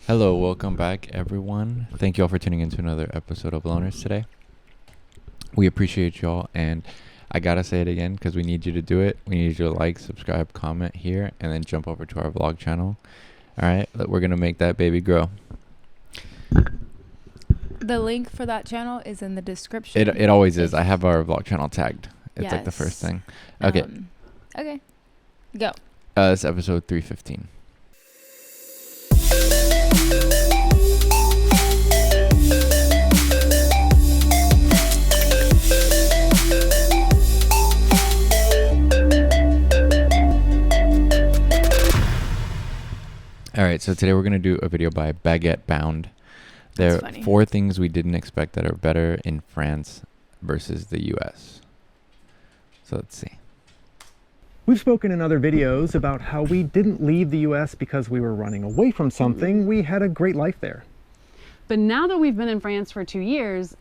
Hello, welcome back, everyone. Thank you all for tuning into another episode of Loners today. We appreciate y'all, and I gotta say it again because we need you to do it. We need you to like, subscribe, comment here, and then jump over to our vlog channel. All right, we're gonna make that baby grow. The link for that channel is in the description. It always is. I have our vlog channel tagged. It's like the first Yes. thing. Okay. Okay. Go. It's episode 315. All right, so today we're going to do a video by Baguette Bound. There That's are funny. 4 things we didn't expect that are better in France versus the US. So let's see. We've spoken in other videos about how we didn't leave the US because we were running away from something. We had a great life there. But now that we've been in France for 2 years,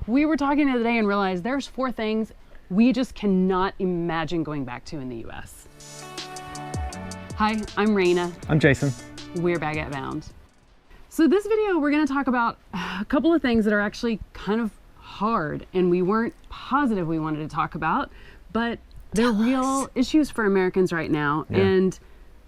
we were talking the other day and realized there's 4 things we just cannot imagine going back to in the US. Hi, I'm Raina. I'm Jason. We're Baguette Bound. So this video, we're gonna talk about a couple of things that are actually kind of hard and we weren't positive we wanted to talk about, but they're real issues for Americans right now. Yeah. And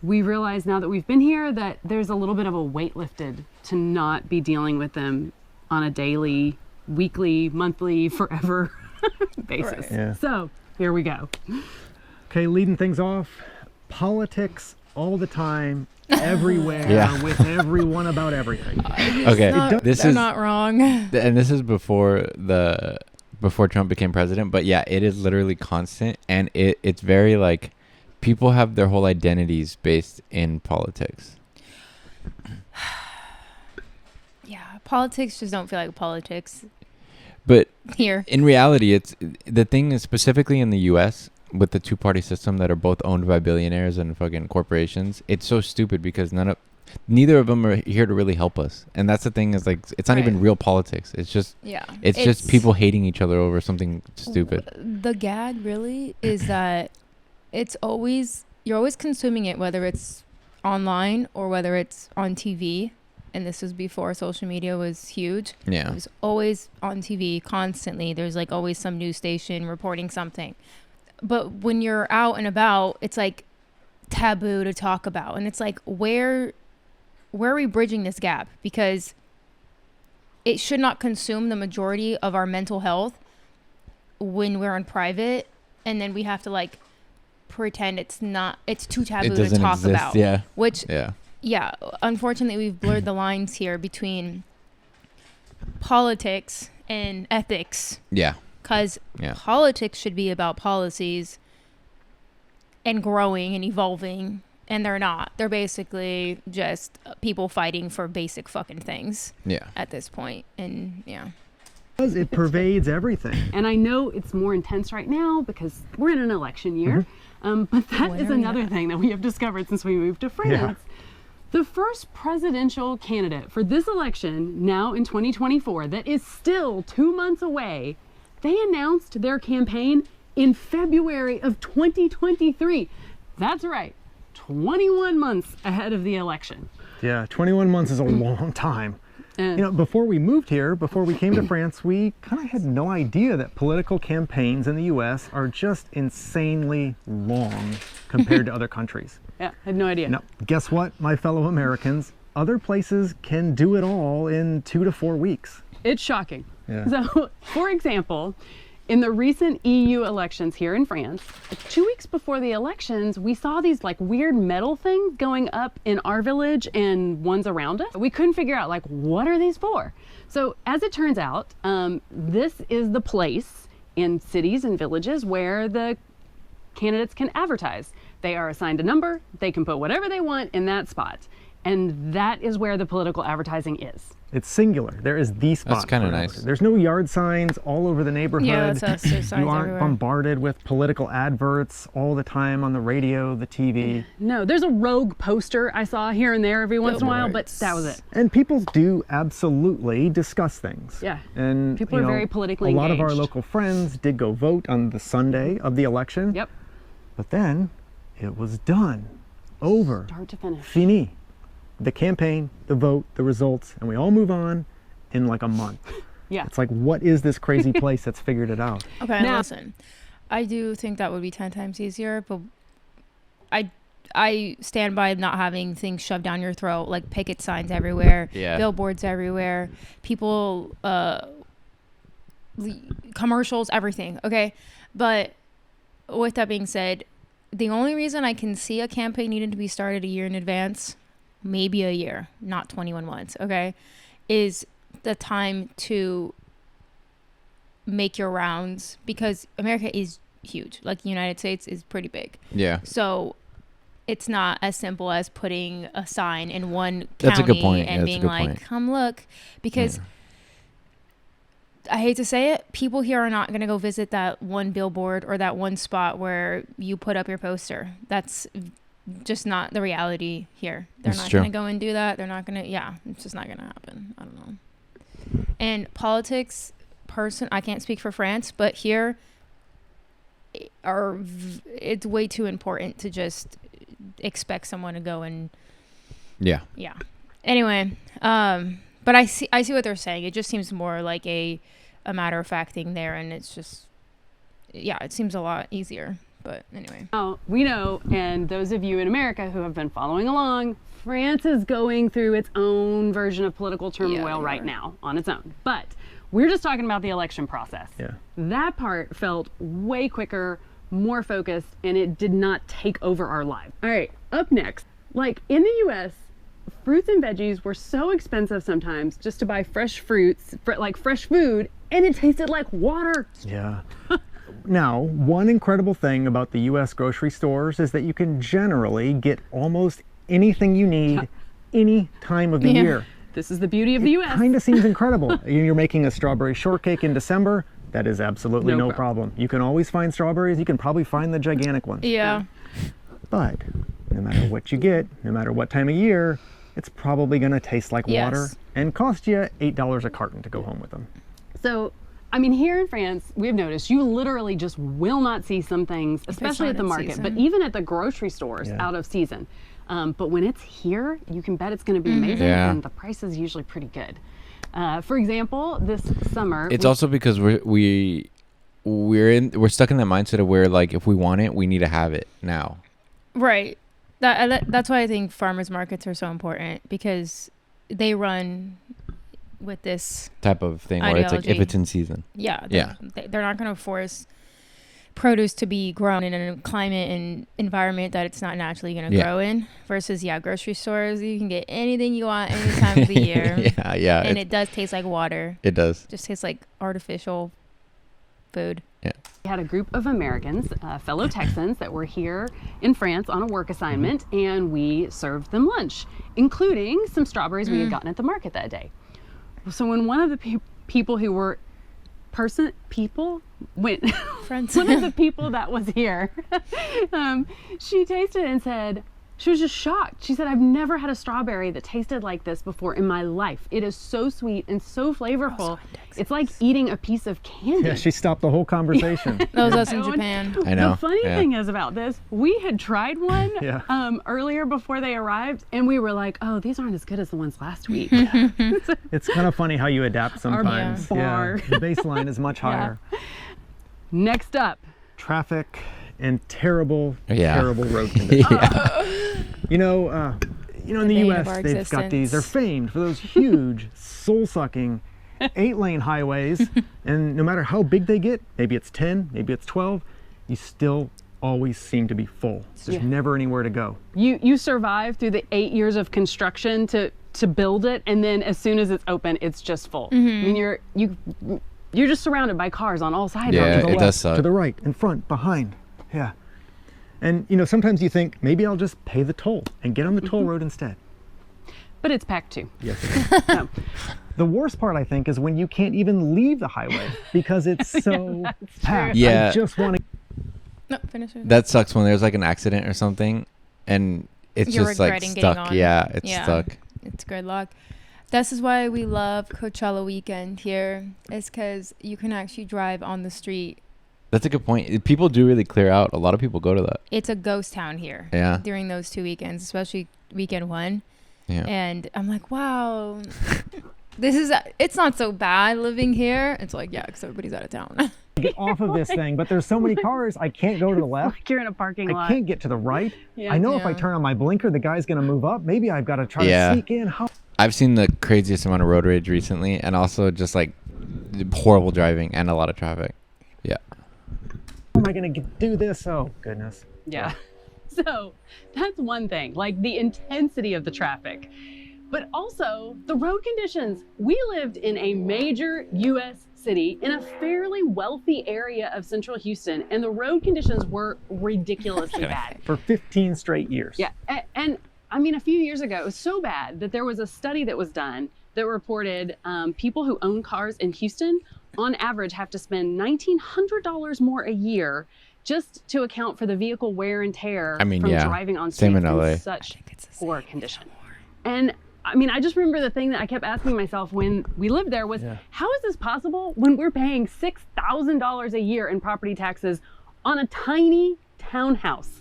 we realize now that we've been here that there's a little bit of a weight lifted to not be dealing with them on a daily, weekly, monthly, forever basis. Right. Yeah. So here we go. Okay, leading things off, politics all the time, everywhere, Yeah. with everyone about everything. Okay, They're not wrong. and this is before Trump became president, but yeah, it is literally constant, and it's very like people have their whole identities based in politics. Yeah, politics just don't feel like politics But here. in reality, it's the thing is specifically in the US with the two-party system that are both owned by billionaires and fucking corporations. It's so stupid because neither of them are here to really help us. And that's the thing is like it's not even Right. real politics. It's just Yeah. it's just people hating each other over something stupid. The gag really is that you're always consuming it, whether it's online or whether it's on TV. And this was before social media was huge. It Yeah. was always on TV constantly. There's like always some news station reporting something. But when you're out and about, it's like taboo to talk about. And it's like, where are we bridging this gap? Because it should not consume the majority of our mental health when we're in private. And then we have to like pretend it's too taboo It to doesn't talk exist. about. Yeah. Which, Yeah. yeah, unfortunately, we've blurred the lines here between politics and ethics. Yeah. Because Yeah. politics should be about policies and growing and evolving, and they're not. They're basically just people fighting for basic fucking things Yeah. at this point. And yeah. Because it pervades everything. And I know it's more intense right now because we're in an election year. But that When is are we another at? thing that we have discovered since we moved to France. The first presidential candidate for this election, now in 2024, that is still 2 months away, they announced their campaign in February of 2023. That's right, 21 months ahead of the election. Yeah, 21 months is a long time. And You know, before we moved here, before we came to France, we kind of had no idea that political campaigns in the US are just insanely long compared to other countries. yeah, I had no idea. Now, guess what, my fellow Americans? Other places can do it all in 2 to 4 weeks. It's shocking. Yeah. So, for example, in the recent EU elections here in France, 2 weeks before the elections, we saw these like weird metal things going up in our village and ones around us. We couldn't figure out like, what are these for? So as it turns out, this is the place in cities and villages where the candidates can advertise. They are assigned a number, they can put whatever they want in that spot. And that is where the political advertising is. It's singular. There is the spot. That's kinda for it. nice. There's no yard signs all over the neighborhood. Yeah, that's us. There's signs You aren't everywhere. bombarded with political adverts all the time on the radio, the TV. No, there's a rogue poster I saw here and there every once in a while, but that was it. And people do absolutely discuss things. Yeah. And People are very politically A lot of our engaged. local friends did go vote on the Sunday of the election. Yep, But then it was done. Over. start to finish. Fini. the campaign, the vote, the results, and we all move on in like a month. Yeah. It's like, what is this crazy place that's figured it out? Okay, Now- listen. I do think that would be 10 times easier, but I stand by not having things shoved down your throat, like picket signs everywhere, Yeah. billboards everywhere, people, commercials, everything. Okay, but with that being said, the only reason I can see a campaign needing to be started a year in advance, maybe a year, not 21 months, okay, is the time to make your rounds, because America is huge. Like the United States is pretty big. Yeah. So it's not as simple as putting a sign in one That's a county good point. Yeah, and that's a being good like, point. come look. Because I hate to say it, people here are not going to go visit that one billboard or that one spot where you put up your poster. That's just not the reality here. They're That's not true. going to go and do that. They're not going to, yeah, it's just not going to happen. I don't know. And politics, I can't speak for France, but here it's way too important to just expect someone to go and Yeah. yeah. Anyway, but I see what they're saying. It just seems more like a matter of fact thing there, and it's just it seems a lot easier. But anyway, Now, we know, and those of you in America who have been following along, France is going through its own version of political turmoil they right are. now on its own. But we're just talking about the election process. Yeah. That part felt way quicker, more focused, and it did not take over our lives. All right, up next, like in the US, fruits and veggies were so expensive sometimes just to buy fresh fruits, like fresh food, and it tasted like water. Yeah. Now, one incredible thing about the U.S. grocery stores is that you can generally get almost anything you need any time of the Yeah. year. This is the beauty of the US. Kind of seems incredible. You're making a strawberry shortcake in December. That is absolutely No no problem. You can always find strawberries. You can probably find the gigantic ones. yeah. But no matter what you get, no matter what time of year, it's probably going to taste like Yes. water and cost you $8 a carton to go home with them. So, I mean, here in France, we've noticed you literally just will not see some things, especially not at the in market, season. but even at the grocery stores Yeah. out of season. But when it's here, you can bet it's going to be amazing, Yeah. and the price is usually pretty good. For example, this summer, It's also because we're stuck in that mindset of where, like, if we want it, we need to have it now. Right. That's why I think farmers markets are so important, because they run with this. Type of thing where it's like if Ideology. it's in season. Yeah. Yeah. They're not going to force produce to be grown in a climate and environment that it's not naturally going to Yeah. grow in. Versus, grocery stores, you can get anything you want any time of the year. Yeah. And it does taste like water. It does. Just tastes like artificial food. we had a group of Americans, fellow Texans, that were here in France on a work assignment, and we served them lunch, including some strawberries we had gotten at the market that day. So when one of the people who were went Friends. one of the people that was here, she tasted it and said, she was just shocked. She said, I've never had a strawberry that tasted like this before in my life. It is so sweet and so flavorful. It's like eating a piece of candy. Yeah, she stopped the whole conversation. That was us in Oh, and Japan. I know. The funny Yeah. thing is about this, we had tried one Yeah. earlier before they arrived, and we were like, oh, these aren't as good as the ones last week. It's kind of funny how you adapt sometimes. bar. The baseline is much higher. Next up, Traffic and terrible, Yeah. terrible road conditions. You know, in the bane U.S., of our they've got these. They're existence. famed for those huge, soul-sucking, 8-lane highways. And no matter how big they get, maybe it's 10, maybe it's 12, you still always seem to be full. There's Yeah. never anywhere to go. you survived through the 8 years of construction to build it, and then as soon as it's open, it's just full. I mean, you're just surrounded by cars on all sides. Yeah, To the it does left, suck. to the right, in front, behind. Yeah. And sometimes you think maybe I'll just pay the toll and get on the toll road instead. But it's packed too. Yes. It is. So, The worst part, I think, is when you can't even leave the highway because it's so packed. Yeah. I just want to. No, finish it. That sucks when there's like an accident or something, and it's You're just like regretting getting stuck. on. Yeah, it's Yeah. stuck. It's good luck. This is why we love Coachella weekend here. It's because you can actually drive on the street. That's a good point. People do really clear out. A lot of people go to that. It's a ghost town here Yeah. during those 2 weekends, especially weekend one. Yeah. And I'm like, wow, it's not so bad living here. It's like, yeah, because everybody's out of town. Get off of this thing, but there's so many cars, I can't go to the left. Like you're in a parking I lot. can't get to the right. Yeah. I know if I Yeah. turn on my blinker, the guy's going to move up. Maybe I've got to try Yeah. to sneak in. How I've seen the craziest amount of road rage recently, and also just like horrible driving and a lot of traffic. Yeah. am I going to do this? Oh, goodness. Yeah. So that's one thing, like the intensity of the traffic, but also the road conditions. We lived in a major U.S. city in a fairly wealthy area of central Houston, and the road conditions were ridiculously bad. For 15 straight years. Yeah. And I mean, a few years ago, it was so bad that there was a study that was done that reported people who own cars in Houston, on average, have to spend $1,900 more a year just to account for the vehicle wear and tear I mean, from yeah, driving on same streets in LA. in such poor condition. And I mean, I just remember the thing that I kept asking myself when we lived there was, Yeah. how is this possible when we're paying $6,000 a year in property taxes on a tiny townhouse?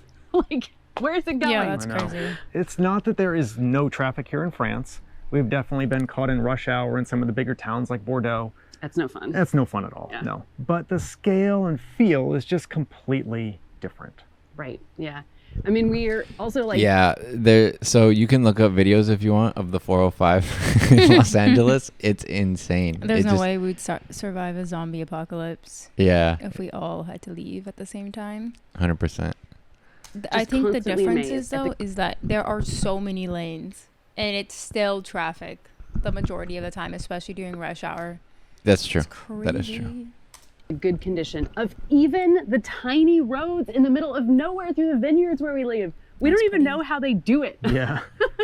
Like, where is it going? Yeah, that's I know. crazy. It's not that there is no traffic here in France. We've definitely been caught in rush hour in some of the bigger towns like Bordeaux. That's no fun. That's no fun at all. Yeah. No. But the scale and feel is just completely different. Right. Yeah. I mean, we're also like, Yeah, there. So you can look up videos if you want of the 405 in Los Angeles. It's insane. There's It no just- way we'd survive a zombie apocalypse Yeah, if we all had to leave at the same time. 100%. I think the constantly difference amazed is at though is that there are so many lanes and it's still traffic the majority of the time, especially during rush hour. That's true. It's crazy. That is true. a good condition of even the tiny roads in the middle of nowhere through the vineyards where we live. We That's don't even pretty- know how they do it. Yeah.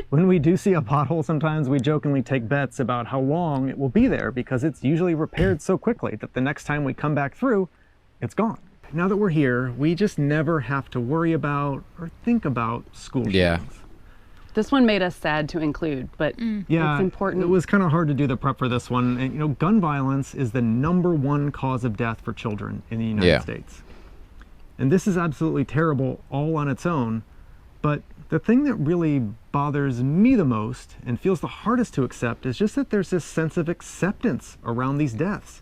When we do see a pothole, sometimes we jokingly take bets about how long it will be there because it's usually repaired so quickly that the next time we come back through, it's gone. Now that we're here, we just never have to worry about or think about school Yeah. shootings. This one made us sad to include, but Yeah, it's important. It was kind of hard to do the prep for this one. And, you know, gun violence is the #1 cause of death for children in the United Yeah. States. And this is absolutely terrible all on its own. But the thing that really bothers me the most and feels the hardest to accept is just that there's this sense of acceptance around these deaths.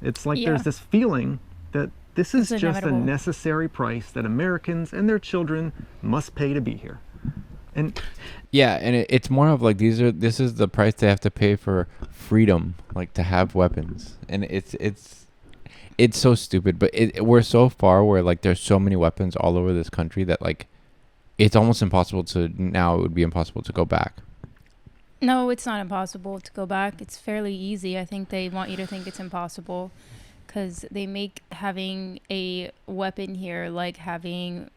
It's like Yeah. there's this feeling that this is It's just a inevitable. necessary price that Americans and their children must pay to be here. And Yeah, and it's more of like this is the price they have to pay for freedom, like to have weapons, and it's so stupid. But we're so far where like there's so many weapons all over this country that like it's almost impossible to now. It would be impossible to go back. No, it's not impossible to go back. It's fairly easy. I think they want you to think it's impossible because they make having a weapon here like having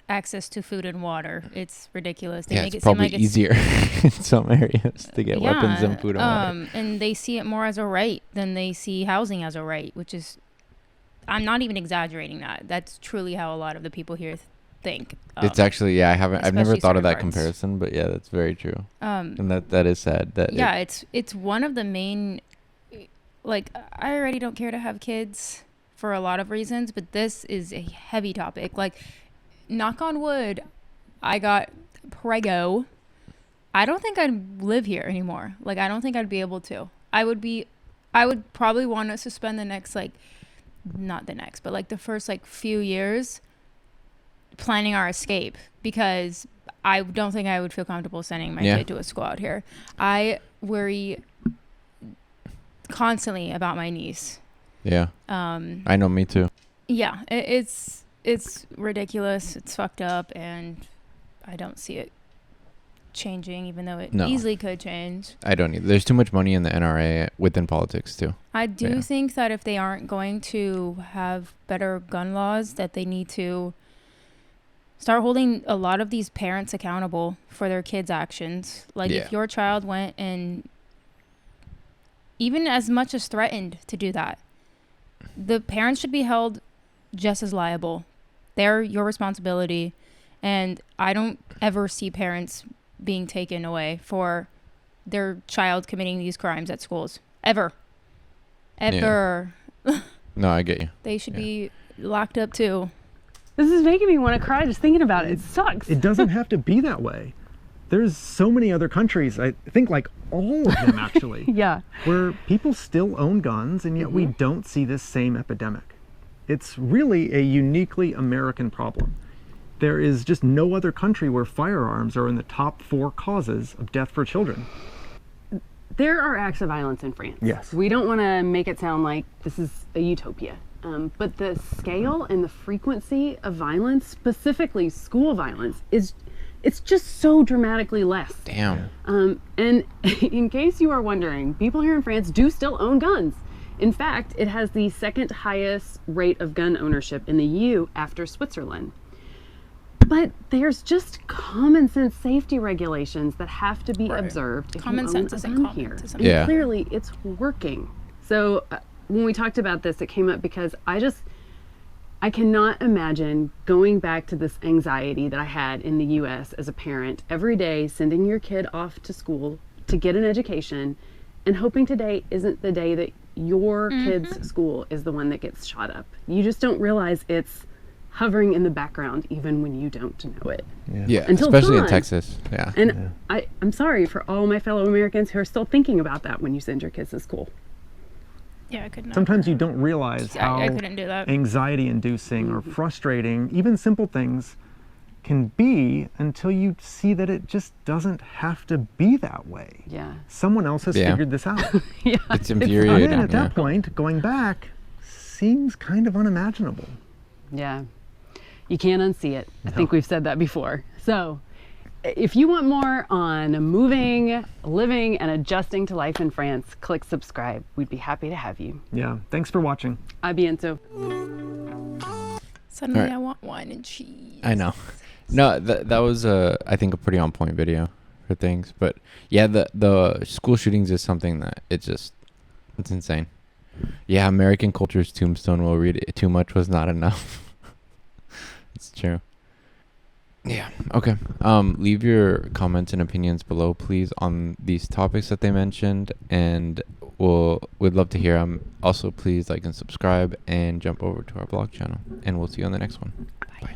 access to food and water. It's ridiculous. They Yeah, make it's it seem probably like it's easier in some areas to get weapons and food and water. and they see it more as a right than they see housing as a right, which is, I'm not even exaggerating that. That's truly how a lot of the people here think. It's actually I've never especially thought of that certain parts. comparison, but yeah, that's very true, Um, and that is sad. That yeah, it's one of the main, like, I already don't care to have kids for a lot of reasons, but this is a heavy topic. Like, knock on wood, I got prego. I don't think I'd live here anymore. Like, I don't think I'd be able to. I would probably want us to spend the next, like, not the next, but like the first like few years planning our escape, because I don't think I would feel comfortable sending my Yeah. kid to a school out here. I worry constantly about my niece. yeah, Um, I know, me too. yeah, it's ridiculous. It's fucked up, and I don't see it changing, even though it No. easily could change. I don't either. There's too much money in the NRA within politics too. I do Yeah. think that if they aren't going to have better gun laws, that they need to start holding a lot of these parents accountable for their kids' actions. Like, Yeah. if your child went and even as much as threatened to do that, the parents should be held just as liable. They're your responsibility. And I don't ever see parents being taken away for their child committing these crimes at schools. Ever. No, I get you. They should Yeah. be locked up too. This is making me want to cry just thinking about it. It sucks. it doesn't have to be that way. there's so many other countries, I think like all of them actually, Yeah. where people still own guns and yet we don't see this same epidemic. It's really a uniquely American problem. There is just no other country where firearms are in the top 4 causes of death for children. There are acts of violence in France. Yes. We don't want to make it sound like this is a utopia. But the scale and the frequency of violence, specifically school violence, it's just so dramatically less. Damn. And in case you are wondering, people here in France do still own guns. In fact, it has the second highest rate of gun ownership in the EU after Switzerland. But there's just common sense safety regulations that have to be Right. observed if Common you sense own a isn't gun common here. to some And Yeah. clearly it's working. So when we talked about this, it came up because I cannot imagine going back to this anxiety that I had in the US as a parent every day, sending your kid off to school to get an education and hoping today isn't the day that your kid's school is the one that gets shot up. You just don't realize it's hovering in the background even when you don't know it. Yeah, Until especially in dawn. Texas. Yeah. And I'm sorry for all my fellow Americans who are still thinking about that when you send your kids to school. Yeah, I could not. Sometimes you don't realize how I couldn't do that. anxiety inducing or frustrating even simple things can be until you see that it just doesn't have to be that way. Yeah. Someone else has Yeah. figured this out. Yeah. It's And infuriating. then at yeah. that point, going back seems kind of unimaginable. Yeah. You can't unsee it. I think we've said that before. So, if you want more on moving, living, and adjusting to life in France, click subscribe. We'd be happy to have you. Yeah. Thanks for watching. A bientôt. Suddenly Alright. I want wine and cheese. I know. No, that was I think a pretty on point video for things. But yeah, the school shootings is something that it's insane. Yeah, American culture's tombstone will read it too much was not enough. It's true. Yeah. Okay. Leave your comments and opinions below, please, on these topics that they mentioned, and we'd love to hear them. Also, please like and subscribe and jump over to our blog channel, and we'll see you on the next one. Bye.